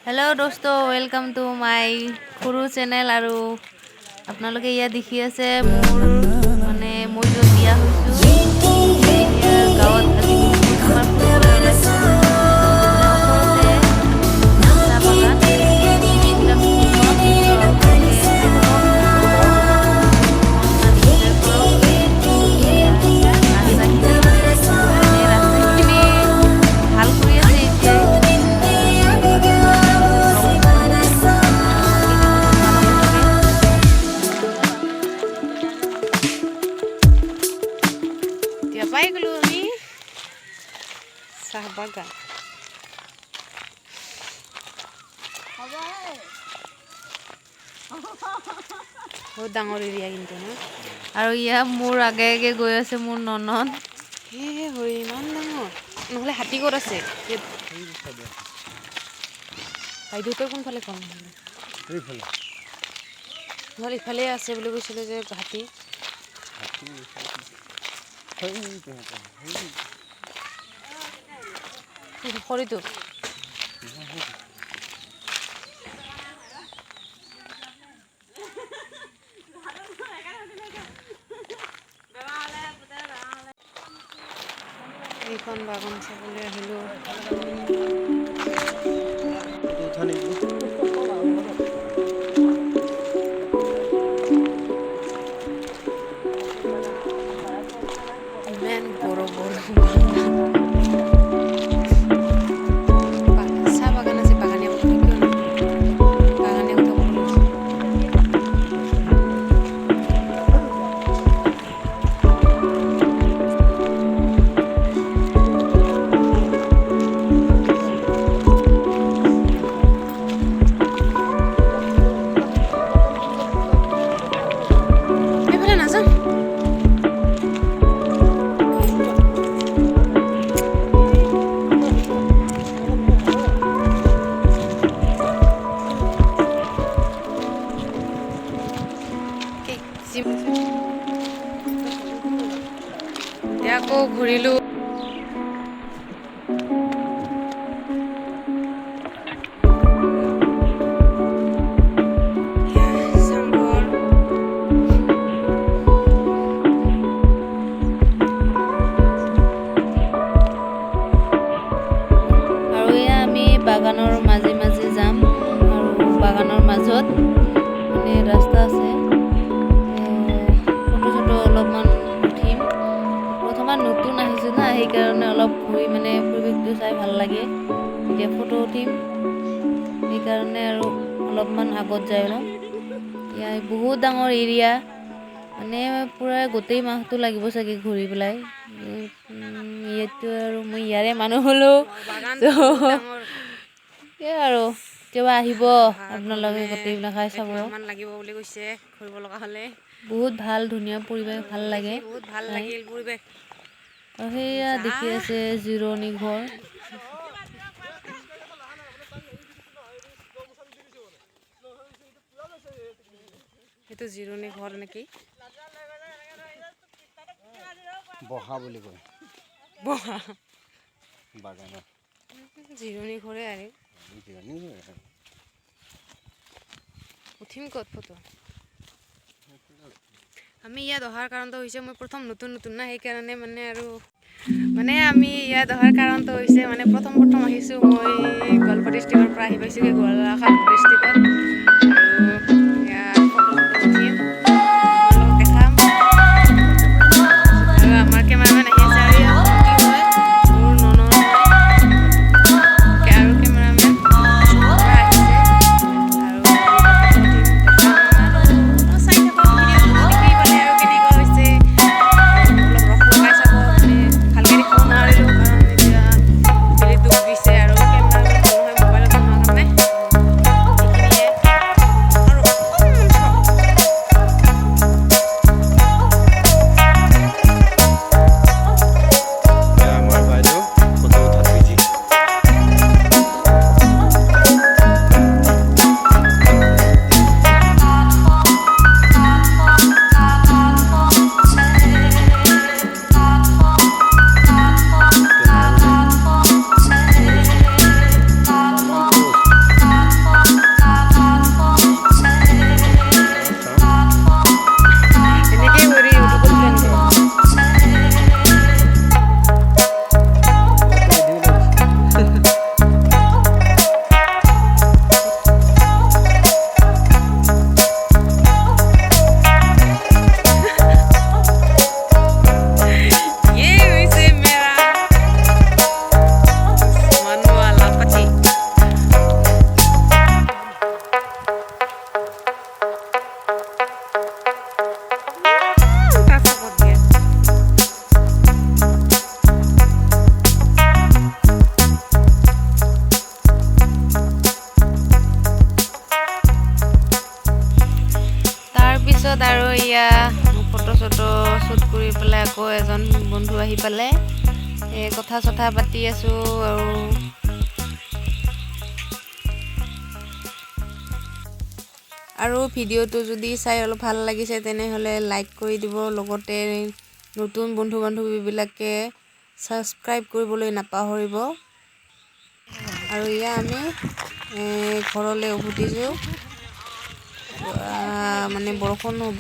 Hello दोस्तों, welcome to my সৰু channel. আৰু আপোনালোকে ইয়া দেখি আছে মোৰ মানে মই য'ত বিয়া হৈছোঁ ইয়াৰ গাঁৱত আজি আমাৰ ফুৰিবলৈ ওলাইছোঁ। পাই গ'লো আমি চাহ বাগান। বহুত ডাঙৰ এৰিয়া কিন্তু ন। আৰু ইয়া মোৰ আগে আগে গৈ আছে মোৰ ননদ। হয় ইমান ডাঙৰ, নহ'লে হাতী ক'ত আছে? বাইদেউহঁতৰ কোনফালে কম নহ'লে ইফালে আছে বুলি কৈছিলে যে হাতী। খৰিটো এইখন বাগান চাবলৈ আহিলোঁ। ইমান বড় বড় চাহ বাগান আছে। বাগানীয়া কথা কিয় নহয়, বাগানীয়া কথা ক'ব লাগিছে। এইফালে নাযাম। আকৌ ঘূৰিলোঁ। আৰু এয়া আমি বাগানৰ মাজে মাজে যাম আৰু বাগানৰ মাজত মানে ৰাস্তা আছে। ফটো চটো অলপমান উঠিম। প্ৰথমবাৰ নতুন আহিছোঁ না, সেইকাৰণে অলপ ঘূৰি মানে পৰিৱেশটো চাই ভাল লাগে। এতিয়া ফটো উঠিম সেইকাৰণে আৰু অলপমান আগত যাই লওঁ। ইয়াৰ বহুত ডাঙৰ এৰিয়া, মানে পূৰা গোটেই মাহটো লাগিব চাগে ঘূৰি পেলাই। ইয়াতো আৰু মই ইয়াৰে মানুহ হ'লেও সেয়াই আৰু কেতিয়াবা আহিব আপোনালোকে গোটেইবিলাক খাই চাব। লাগিব বুলি কৈছে ঘূৰিব লগা হ'লে। বহুত ভাল, ধুনীয়া পৰিৱেশ, ভাল লাগে। বহুত ভাল লাগিল পৰিৱেশ। আৰু সেয়া দেখি আছে জিৰণি ঘৰ। সেইটো জিৰণি ঘৰ নেকি? বহা বুলি কয়, বহা বাগানত জিৰণি ঘৰে আৰু উঠিম ক'ত ফটো? আমি ইয়াত অহাৰ কাৰণটো হৈছে মই প্ৰথম নতুন না, সেইকাৰণে মানে আমি ইয়াত অহাৰ কাৰণটো হৈছে মানে প্ৰথম আহিছোঁ। মই গোৱালপাৰা ডিষ্ট্ৰিক্টৰ পৰা আহি পাইছোঁগৈ গোৱালপাৰা ডিষ্ট্ৰিক্টত। আমাৰ কেমেৰামেন আহি আছে আৰু মোৰ ননদ আৰু কেমেৰামেন আহিছে আৰু চাই থাকক ভিডিঅ'টো দেখি পালে আৰু কেনেকুৱা হৈছে। অলপ ৰস লগাই চাব, মানে ভালকৈ দেখিব নোৱাৰিলোঁ কাৰণ এতিয়া বেলি ডুব দিছে আৰু কেমেৰামেন ভাল নহয় মোবাইলত বনোৱাৰ কাৰণে। এইখিনিয়ে এজন বন্ধু আহি পালে কথা চথা পাতি আছোঁ আৰু ভিডিঅ'টো যদি চাই অলপ ভাল লাগিছে তেনেহ'লে লাইক কৰি দিব লগতে নতুন বন্ধু বান্ধৱীবিলাকে ছাবস্ক্ৰাইব কৰিবলৈ নাপাহৰিব আৰু এয়া আমি ঘৰলৈ উভতিছোঁ মানে বৰষুণ হ'ব